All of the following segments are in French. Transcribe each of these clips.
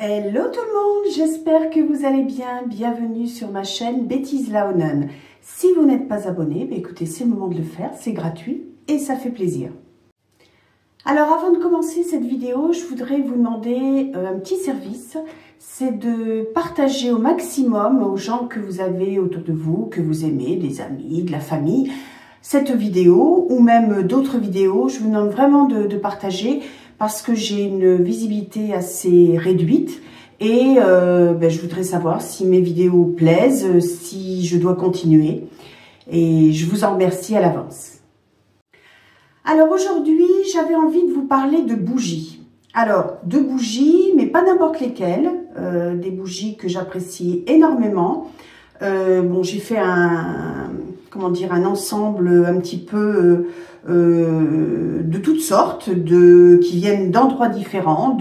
Hello tout le monde, j'espère que vous allez bien. Bienvenue sur ma chaîne Bêtise Laonen. Si vous n'êtes pas abonné, écoutez, c'est le moment de le faire, c'est gratuit et ça fait plaisir. Alors avant de commencer cette vidéo, je voudrais vous demander un petit service. C'est de partager au maximum aux gens que vous avez autour de vous, que vous aimez, des amis, de la famille, cette vidéo ou même d'autres vidéos. Je vous demande vraiment de partager parce que j'ai une visibilité assez réduite et je voudrais savoir si mes vidéos plaisent, si je dois continuer, et je vous en remercie à l'avance. Alors aujourd'hui, j'avais envie de vous parler de bougies. Alors, de bougies, mais pas n'importe lesquelles, des bougies que j'apprécie énormément. J'ai fait un ensemble un petit peu de toutes sortes, qui viennent d'endroits différents,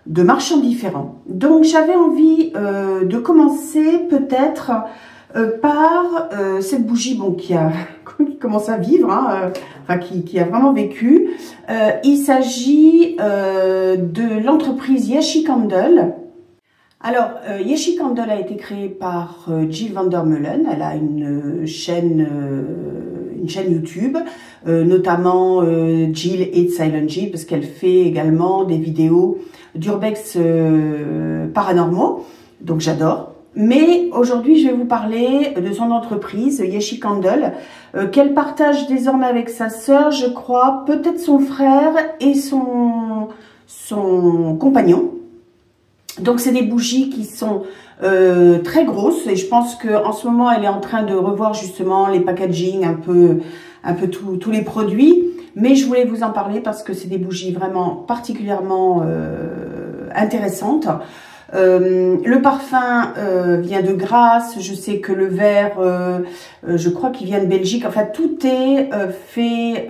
de marchands différents. Donc j'avais envie de commencer peut-être par cette bougie qui commence à vivre, qui a vraiment vécu. Il s'agit de l'entreprise Yashi Candle. Alors, Yashi Candle a été créée par Jill van der Meulen. Elle a une chaîne YouTube, notamment Jill et Silent Jill, parce qu'elle fait également des vidéos d'urbex paranormaux, donc j'adore. Mais aujourd'hui, je vais vous parler de son entreprise, Yashi Candle, qu'elle partage désormais avec sa sœur, je crois, peut-être son frère et son compagnon. Donc c'est des bougies qui sont très grosses et je pense qu'en ce moment elle est en train de revoir justement les packaging, un peu tous les produits. Mais je voulais vous en parler parce que c'est des bougies vraiment particulièrement intéressantes. Le parfum vient de Grasse, je sais que le verre, je crois qu'il vient de Belgique. Enfin, tout est fait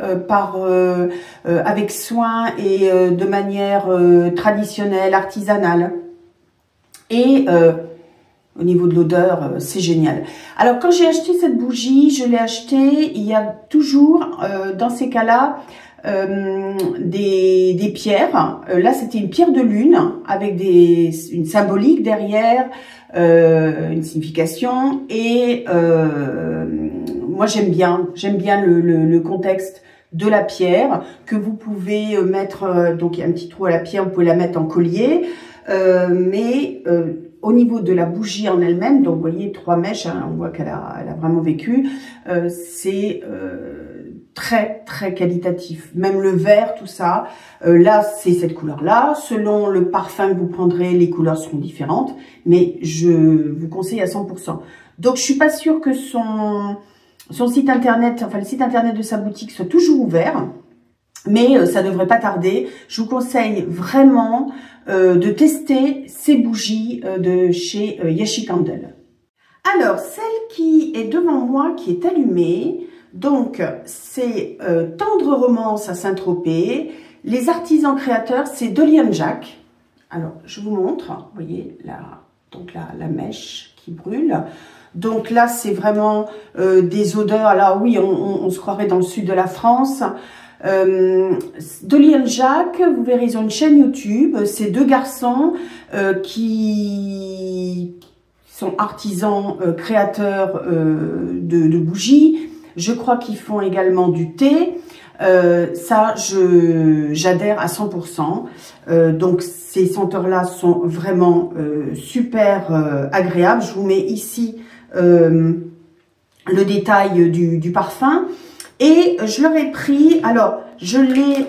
avec soin et de manière traditionnelle, artisanale. Et au niveau de l'odeur, c'est génial. Alors, quand j'ai acheté cette bougie, je l'ai achetée, il y a toujours, dans ces cas-là, des pierres. Là, c'était une pierre de lune avec une symbolique derrière, une signification. Et moi, j'aime bien le contexte de la pierre que vous pouvez mettre. Donc, il y a un petit trou à la pierre, vous pouvez la mettre en collier. Au niveau de la bougie en elle-même, donc vous voyez 3 mèches, on voit qu'elle a vraiment vécu, c'est très très qualitatif. Même le vert, tout ça, là c'est cette couleur-là. Selon le parfum que vous prendrez, les couleurs seront différentes, mais je vous conseille à 100%. Donc je suis pas sûre que son site internet, enfin le site internet de sa boutique soit toujours ouvert. Mais ça devrait pas tarder. Je vous conseille vraiment de tester ces bougies de chez Yashi Candle. Alors, celle qui est devant moi, qui est allumée, donc c'est Tendre Romance à Saint-Tropez. Les artisans créateurs, c'est Dolly & Jack. Alors, je vous montre. Vous voyez la mèche qui brûle. Donc là, c'est vraiment des odeurs. Alors oui, on se croirait dans le sud de la France. Dolly & Jack, vous verrez, ils ont une chaîne YouTube. C'est 2 garçons qui sont artisans créateurs de bougies. Je crois qu'ils font également du thé. Ça, j'adhère à 100%. Donc ces senteurs-là sont vraiment super agréables. Je vous mets ici le détail du parfum. Et je leur ai pris, alors je l'ai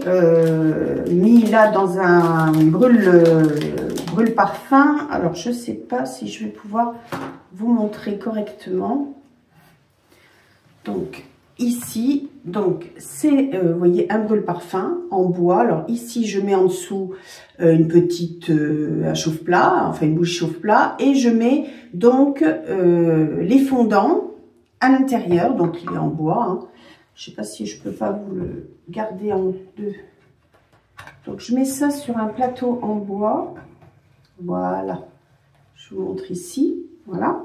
mis là dans un brûle parfum. Alors je sais pas si je vais pouvoir vous montrer correctement. Donc ici, c'est vous voyez un brûle parfum en bois. Alors ici je mets en dessous une petite un chauffe-plat, enfin une bougie chauffe-plat, et je mets donc les fondants à l'intérieur. Donc il est en bois. Je ne sais pas si je peux pas vous le garder en deux. Donc, je mets ça sur un plateau en bois. Voilà. Je vous montre ici. Voilà.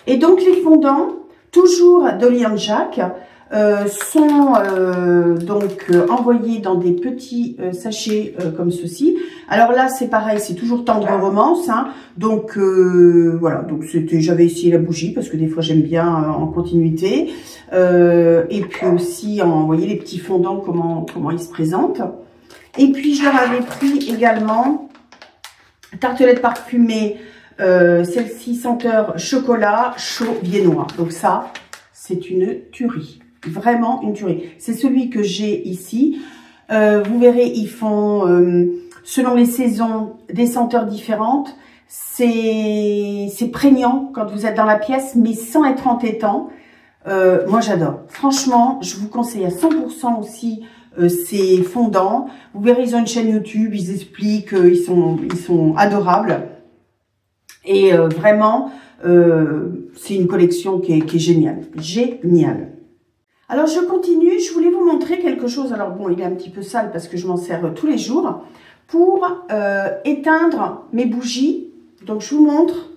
Et donc, les fondants, toujours Dolly & Jack. sont donc envoyés dans des petits sachets comme ceci. Alors là, c'est pareil, c'est toujours tendre romance, hein. Donc voilà, donc j'avais essayé la bougie parce que des fois j'aime bien en continuité. Et puis aussi, vous voyez les petits fondants, comment ils se présentent. Et puis je leur avais pris également tartelette parfumée, celle-ci senteur chocolat chaud viennois. Donc ça, c'est une tuerie. Vraiment une tuerie. C'est celui que j'ai ici. Vous verrez, ils font, selon les saisons, des senteurs différentes. C'est prégnant quand vous êtes dans la pièce, mais sans être entêtant. Moi, j'adore. Franchement, je vous conseille à 100% aussi ces fondants. Vous verrez, ils ont une chaîne YouTube. Ils expliquent, ils sont adorables. Et vraiment, c'est une collection qui est géniale. Géniale. Alors, je continue. Je voulais vous montrer quelque chose. Alors, bon, il est un petit peu sale parce que je m'en sers tous les jours. Pour éteindre mes bougies. Donc, je vous montre.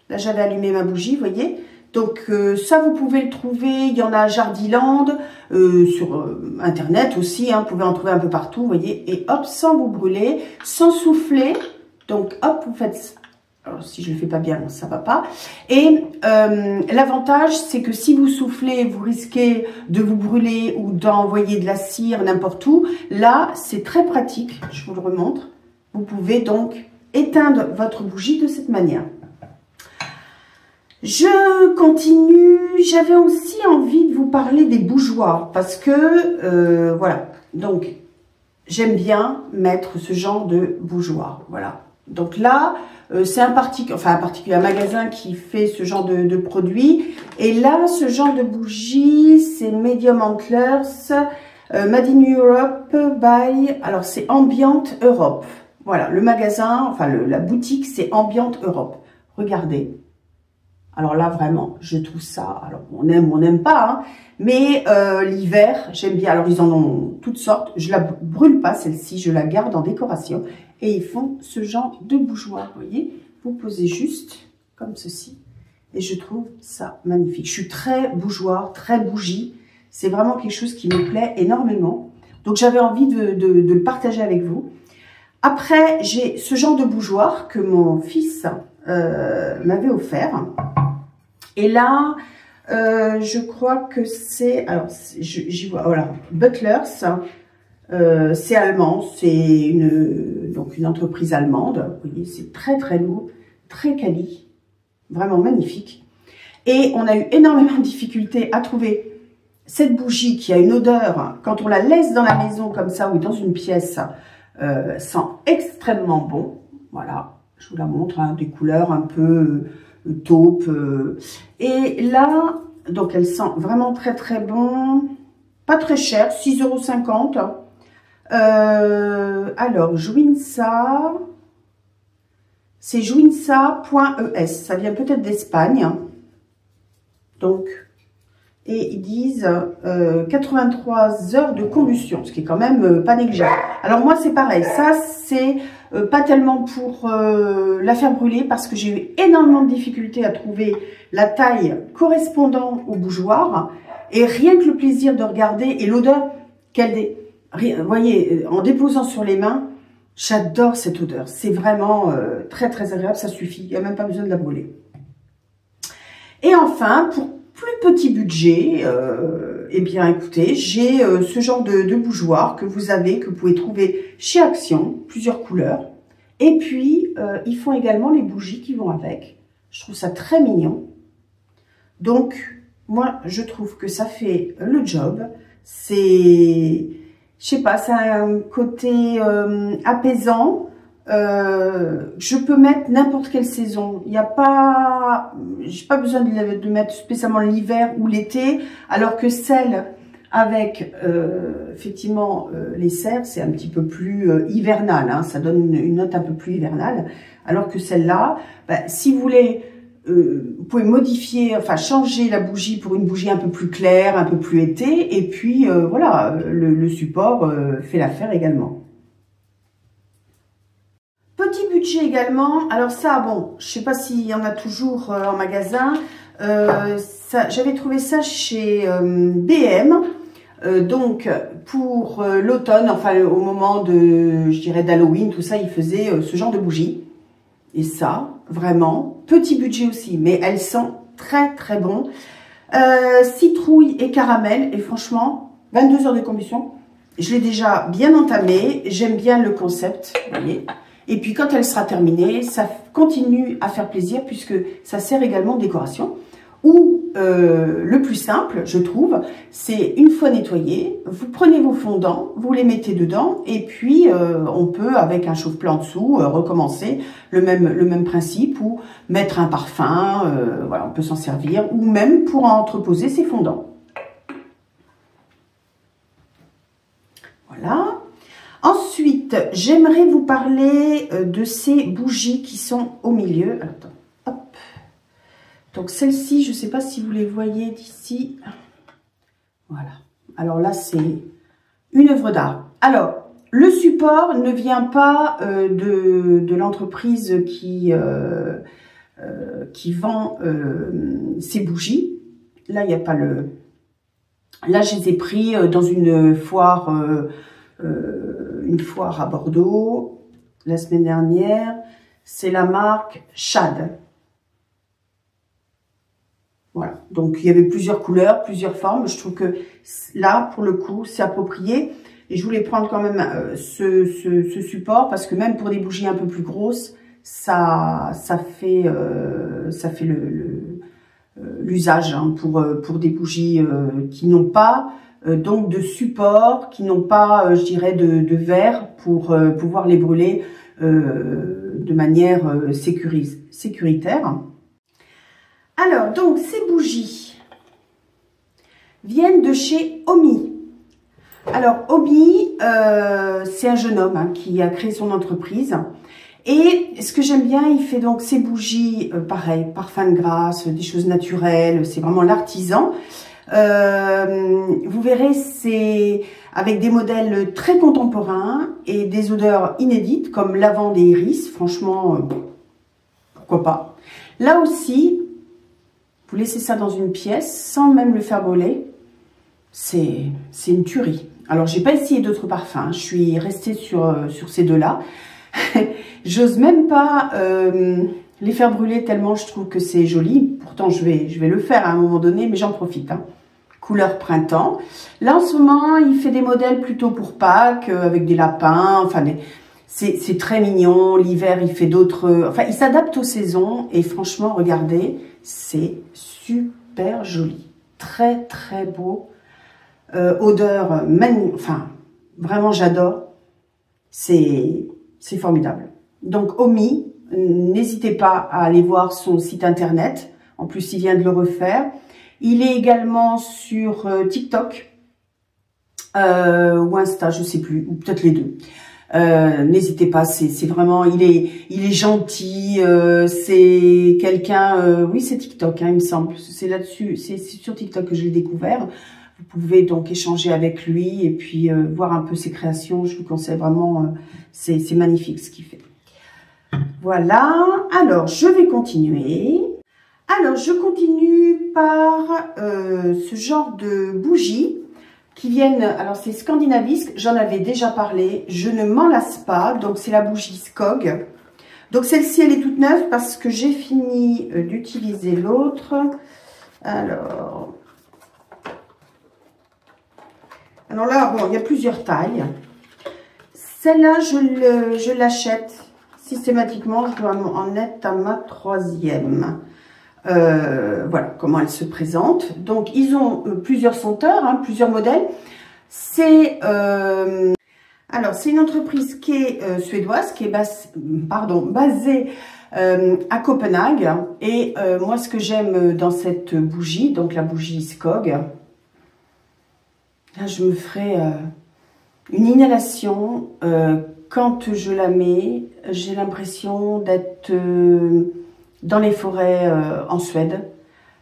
Là, j'avais allumé ma bougie, vous voyez. Donc, ça, vous pouvez le trouver. Il y en a à Jardiland, sur Internet aussi. Hein, vous pouvez en trouver un peu partout, vous voyez. Et hop, sans vous brûler, sans souffler. Donc, hop, vous faites... Alors, si je ne le fais pas bien, ça va pas. Et l'avantage, c'est que si vous soufflez, vous risquez de vous brûler ou d'envoyer de la cire n'importe où. Là, c'est très pratique. Je vous le remontre. Vous pouvez donc éteindre votre bougie de cette manière. Je continue. J'avais aussi envie de vous parler des bougeoirs parce que, voilà. Donc, j'aime bien mettre ce genre de bougeoir. Voilà. Donc là... c'est un particulier magasin qui fait ce genre de produit. Et là, ce genre de bougie, c'est Medium Antlers, Made in Europe by... Alors, c'est Ambient Europe. Voilà, le magasin, enfin, la boutique, c'est Ambient Europe. Regardez. Alors là, vraiment, je trouve ça... Alors, on aime ou on n'aime pas, hein, mais l'hiver, j'aime bien. Alors, ils en ont toutes sortes. Je la brûle pas, celle-ci. Je la garde en décoration. Et ils font ce genre de bougeoir, vous voyez. Vous posez juste comme ceci. Et je trouve ça magnifique. Je suis très bougeoir, très bougie. C'est vraiment quelque chose qui me plaît énormément. Donc, j'avais envie de le partager avec vous. Après, j'ai ce genre de bougeoir que mon fils m'avait offert. Et là, je crois que c'est... Alors, j'y vois, voilà, Butlers. C'est allemand, c'est une entreprise allemande. Vous voyez, c'est très très lourd, très quali, vraiment magnifique. Et on a eu énormément de difficultés à trouver cette bougie qui a une odeur, quand on la laisse dans la maison comme ça ou dans une pièce, sent extrêmement bon. Voilà, je vous la montre, hein, des couleurs un peu taupe. Et là, donc elle sent vraiment très très bon, pas très cher, 6,50 €. Alors, Jouinsa, c'est jouinsa.es, ça vient peut-être d'Espagne. Donc, et ils disent 83 heures de combustion, ce qui est quand même pas négligeable. Alors moi, c'est pareil, ça, c'est pas tellement pour la faire brûler, parce que j'ai eu énormément de difficultés à trouver la taille correspondant au bougeoir. Et rien que le plaisir de regarder et l'odeur qu'elle... Vous voyez, en déposant sur les mains, j'adore cette odeur. C'est vraiment très très agréable, ça suffit. Il n'y a même pas besoin de la brûler. Et enfin, pour plus petit budget, eh bien écoutez, j'ai ce genre de bougeoir que vous pouvez trouver chez Action, plusieurs couleurs. Et puis, ils font également les bougies qui vont avec. Je trouve ça très mignon. Donc, moi, je trouve que ça fait le job. C'est... Je sais pas, ça a un côté apaisant. Je peux mettre n'importe quelle saison. Il n'y a pas, j'ai pas besoin de mettre spécialement l'hiver ou l'été, alors que celle avec effectivement les cerfs, c'est un petit peu plus hivernal. Hein, ça donne une note un peu plus hivernale, alors que celle-là, bah, si vous voulez, vous pouvez modifier, enfin changer la bougie pour une bougie un peu plus claire, un peu plus été, et puis voilà, le support fait l'affaire également. Petit budget également, alors ça, bon, je sais pas s'il y en a toujours en magasin, J'avais trouvé ça chez BM. Donc pour l'automne, enfin au moment de, je dirais, d'Halloween, tout ça, ils faisaient ce genre de bougies. Et ça, vraiment, petit budget aussi, mais elles sentent très très bon. Citrouille et caramel, et franchement, 22 heures de combustion. Je l'ai déjà bien entamé, j'aime bien le concept, vous voyez. Et puis quand elle sera terminée, ça continue à faire plaisir puisque ça sert également de décoration. Ou le plus simple, je trouve, c'est une fois nettoyé, vous prenez vos fondants, vous les mettez dedans et puis on peut, avec un chauffe-plat en dessous, recommencer le même principe ou mettre un parfum, voilà, on peut s'en servir, ou même pour entreposer ses fondants. Voilà. Ensuite, j'aimerais vous parler de ces bougies qui sont au milieu. Alors, attends, hop. Donc, celle-ci, je ne sais pas si vous les voyez d'ici. Voilà. Alors là, c'est une œuvre d'art. Alors, le support ne vient pas de l'entreprise qui vend ces bougies. Là, il n'y a pas le... Là, je les ai pris dans une foire à Bordeaux la semaine dernière. C'est la marque Shad. Voilà. Donc, il y avait plusieurs couleurs, plusieurs formes. Je trouve que là, pour le coup, c'est approprié. Et je voulais prendre quand même ce support parce que même pour des bougies un peu plus grosses, ça fait l'usage hein, pour des bougies qui n'ont pas donc de support, qui n'ont pas, je dirais, de verre pour pouvoir les brûler de manière sécuritaire. Alors, donc, ces bougies viennent de chez Omi. Alors, Omi, c'est un jeune homme hein, qui a créé son entreprise. Et ce que j'aime bien, il fait donc ces bougies, pareil, parfum de grâce, des choses naturelles, c'est vraiment l'artisan. Vous verrez, c'est avec des modèles très contemporains et des odeurs inédites comme lavande et iris. Franchement, pourquoi pas. Là aussi, vous laissez ça dans une pièce sans même le faire brûler. C'est une tuerie. Alors, j'ai pas essayé d'autres parfums. Je suis restée sur ces deux-là. J'ose même pas les faire brûler tellement je trouve que c'est joli. Pourtant, je vais le faire à un moment donné, mais j'en profite. Hein. Couleur printemps. Là, en ce moment, il fait des modèles plutôt pour Pâques, avec des lapins. Enfin, c'est très mignon. L'hiver, il fait d'autres... Enfin, il s'adapte aux saisons. Et franchement, regardez, c'est super joli. Très, très beau. Odeur, enfin, vraiment, j'adore. C'est formidable. Donc, Omi, n'hésitez pas à aller voir son site internet. En plus, il vient de le refaire. Il est également sur TikTok ou Insta, je sais plus, ou peut-être les deux. N'hésitez pas, c'est vraiment, il est gentil. C'est quelqu'un, oui, c'est TikTok, hein, il me semble. C'est là-dessus, c'est sur TikTok que je l'ai découvert. Vous pouvez donc échanger avec lui et puis voir un peu ses créations. Je vous conseille vraiment, c'est magnifique ce qu'il fait. Voilà, alors je vais continuer. Alors je continue par ce genre de bougies qui viennent, alors c'est Scandinavisk, j'en avais déjà parlé, je ne m'en lasse pas, donc c'est la bougie Skog. Donc celle-ci elle est toute neuve parce que j'ai fini d'utiliser l'autre. Alors là, bon, il y a plusieurs tailles. Celle-là, je l'achète systématiquement. Je dois en être à ma 3e. Voilà comment elle se présente. Donc, ils ont plusieurs senteurs, hein, plusieurs modèles. C'est alors, c'est une entreprise qui est suédoise, qui est basée à Copenhague. Et moi, ce que j'aime dans cette bougie, donc la bougie Skog, là, je me ferai une inhalation. Quand je la mets, j'ai l'impression d'être dans les forêts en Suède.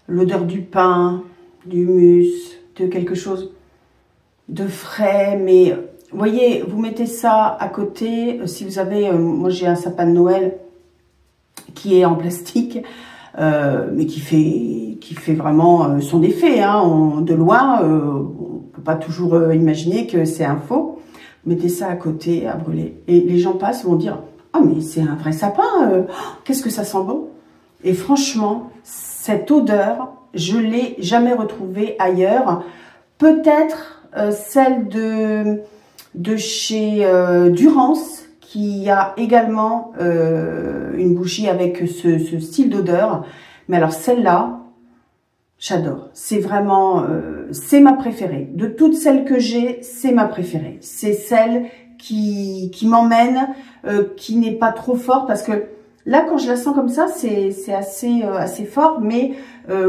L'odeur du pin, du humus, de quelque chose de frais. Mais vous voyez, vous mettez ça à côté. Si vous avez, moi j'ai un sapin de Noël qui est en plastique. mais qui fait vraiment son effet. Hein. De loin, on peut pas toujours imaginer que c'est un faux. Mettez ça à côté, à brûler. Et les gens passent et vont dire « Ah, mais c'est un vrai sapin, qu'est-ce que ça sent bon ?» Et franchement, cette odeur, je l'ai jamais retrouvée ailleurs. Peut-être celle de chez Durance, qui a également une bougie avec ce style d'odeur. Mais alors celle-là, j'adore. C'est vraiment, c'est ma préférée. De toutes celles que j'ai, c'est ma préférée. C'est celle qui m'emmène, qui n'est pas trop forte, parce que là, quand je la sens comme ça, c'est assez fort, mais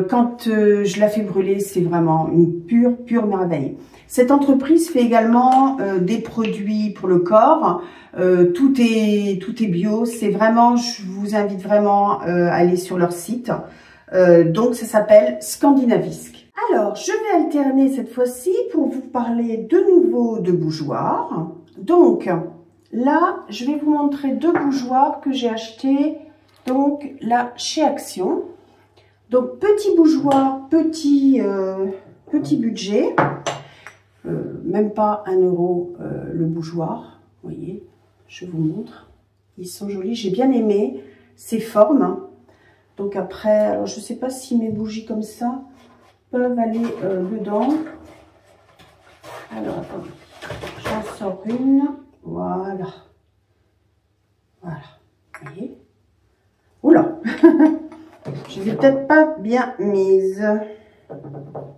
quand je la fais brûler, c'est vraiment une pure merveille. Cette entreprise fait également des produits pour le corps. Tout est bio. C'est vraiment, je vous invite vraiment à aller sur leur site. Donc, ça s'appelle Scandinavisk. Alors, je vais alterner cette fois-ci pour vous parler de nouveau de bougeoirs. Donc, là, je vais vous montrer deux bougeoirs que j'ai achetés donc là chez Action. Donc, petit bougeoir, petit budget. Même pas 1 € le bougeoir. Vous voyez, je vous montre. Ils sont jolis. J'ai bien aimé ces formes. Donc après, alors je ne sais pas si mes bougies comme ça peuvent aller dedans. Alors attendez, j'en sors une. Voilà. Voilà. Vous voyez? Oula. Je ne l'ai peut-être pas bien mise.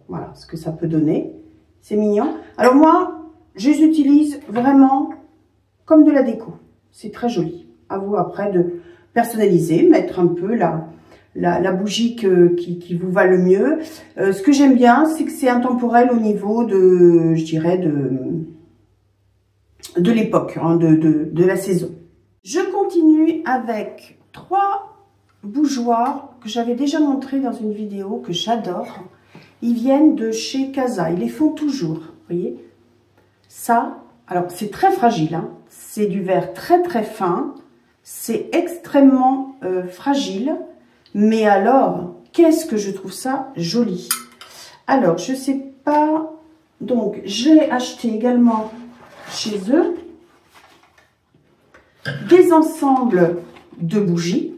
Voilà ce que ça peut donner. C'est mignon. Alors moi, je les utilise vraiment comme de la déco. C'est très joli. À vous après de personnaliser, mettre un peu la bougie qui vous va le mieux. Ce que j'aime bien, c'est que c'est intemporel au niveau de, je dirais, de l'époque, hein, de la saison. Je continue avec 3 bougeoirs que j'avais déjà montré dans une vidéo que j'adore. Ils viennent de chez Casa. Ils les font toujours, vous voyez. Ça, alors c'est très fragile, hein. C'est du verre très fin. C'est extrêmement fragile. Mais alors, qu'est-ce que je trouve ça joli. Alors, je sais pas. Donc, j'ai acheté également chez eux des ensembles de bougies.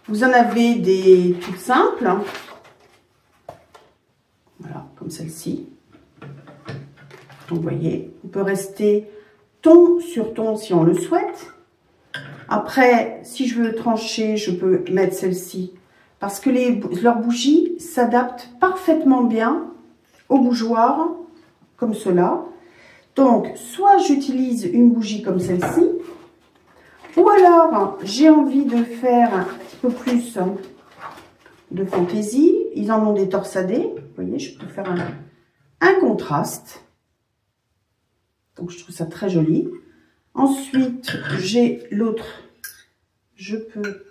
Vous en avez des toutes simples. Voilà, comme celle-ci. Donc, vous voyez, on peut rester ton sur ton si on le souhaite. Après, si je veux trancher, je peux mettre celle-ci. Parce que leurs bougies s'adaptent parfaitement bien au bougeoir, comme cela. Donc, soit j'utilise une bougie comme celle-ci, ou alors j'ai envie de faire un petit peu plus de fantaisie. Ils en ont des torsadés. Vous voyez, je peux faire un contraste. Donc, je trouve ça très joli. Ensuite, j'ai l'autre. Je peux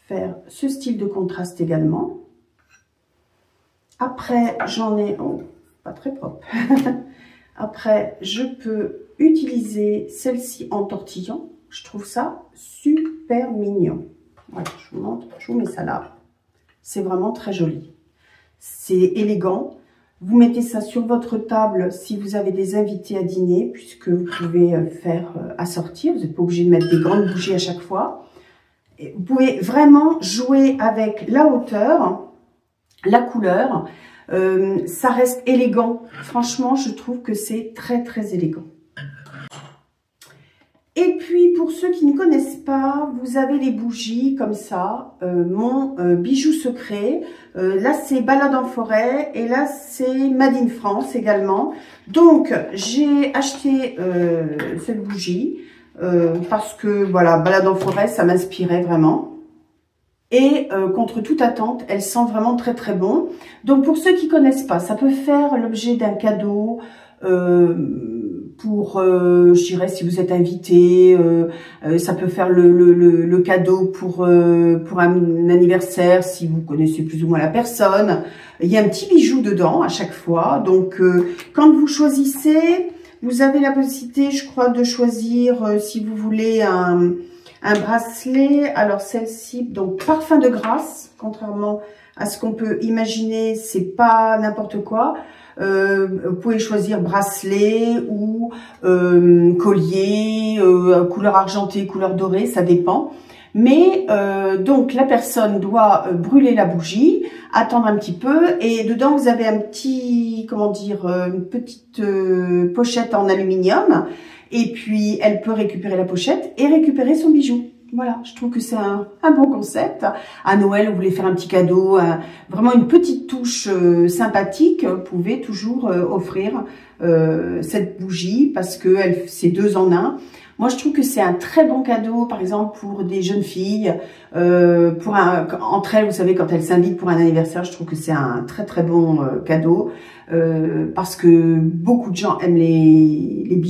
faire ce style de contraste également. Après, j'en ai... Oh, pas très propre. Après, je peux utiliser celle-ci en tortillon. Je trouve ça super mignon. Voilà, je vous montre, je vous mets ça là. C'est vraiment très joli. C'est élégant. Vous mettez ça sur votre table si vous avez des invités à dîner, puisque vous pouvez faire assortir. Vous n'êtes pas obligé de mettre des grandes bougies à chaque fois. Et vous pouvez vraiment jouer avec la hauteur, la couleur. Ça reste élégant. Franchement, je trouve que c'est très élégant. Et puis, pour ceux qui ne connaissent pas, vous avez les bougies comme ça, mon bijou secret. Là, c'est Balade en forêt et là, c'est Made in France également. Donc, j'ai acheté cette bougie parce que, voilà, Balade en forêt, ça m'inspirait vraiment. Et contre toute attente, elle sent vraiment très bon. Donc, pour ceux qui connaissent pas, ça peut faire l'objet d'un cadeau pour, je dirais, si vous êtes invité, ça peut faire le cadeau pour un anniversaire, si vous connaissez plus ou moins la personne. Il y a un petit bijou dedans à chaque fois. Donc, quand vous choisissez, vous avez la possibilité, je crois, de choisir si vous voulez Un bracelet, alors celle-ci, donc parfum de grâce, contrairement à ce qu'on peut imaginer, c'est pas n'importe quoi. Vous pouvez choisir bracelet ou collier, couleur argentée, couleur dorée, ça dépend. Mais donc la personne doit brûler la bougie, attendre un petit peu, et dedans vous avez un petit, comment dire, une petite pochette en aluminium, et puis elle peut récupérer la pochette et récupérer son bijou. Voilà, je trouve que c'est un bon concept. À Noël, vous voulez faire un petit cadeau, vraiment une petite touche sympathique, vous pouvez toujours offrir cette bougie parce que c'est 2 en 1. Moi, je trouve que c'est un très bon cadeau, par exemple, pour des jeunes filles, entre elles, vous savez, quand elles s'invitent pour un anniversaire, je trouve que c'est un très bon cadeau, parce que beaucoup de gens aiment les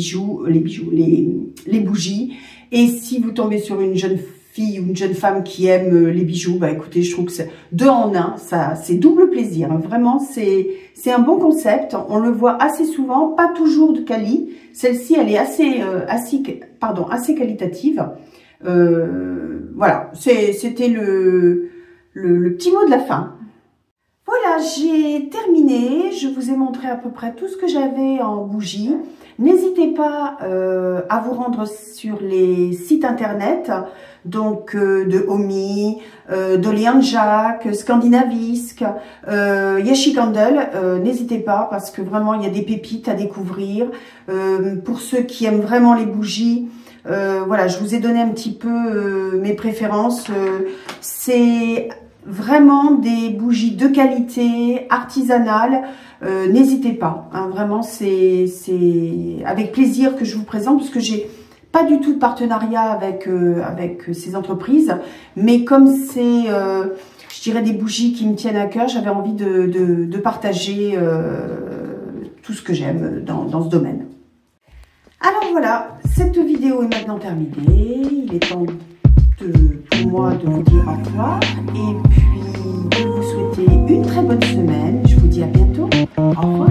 bougies. Et si vous tombez sur une jeune fille ou une jeune femme qui aime les bijoux, bah écoutez, je trouve que c'est 2 en 1, ça, c'est double plaisir. Vraiment, c'est un bon concept. On le voit assez souvent, pas toujours de quali. Celle-ci, elle est assez qualitative. Voilà, c'était le petit mot de la fin. Voilà, j'ai terminé. Je vous ai montré à peu près tout ce que j'avais en bougie. N'hésitez pas à vous rendre sur les sites internet, donc de Omi, d'Olly & Jacques, Scandinavisk, Yashi Candle. N'hésitez pas parce que vraiment il y a des pépites à découvrir. Pour ceux qui aiment vraiment les bougies, voilà, je vous ai donné un petit peu mes préférences. C'est vraiment des bougies de qualité, artisanales. N'hésitez pas, hein, vraiment c'est avec plaisir que je vous présente, parce que j'ai pas du tout de partenariat avec ces entreprises, mais comme c'est je dirais des bougies qui me tiennent à cœur, j'avais envie de partager tout ce que j'aime dans ce domaine. Alors voilà, cette vidéo est maintenant terminée, il est temps pour moi de vous dire au revoir et puis de vous souhaiter une très bonne semaine. Je vous dis à bientôt. Au revoir.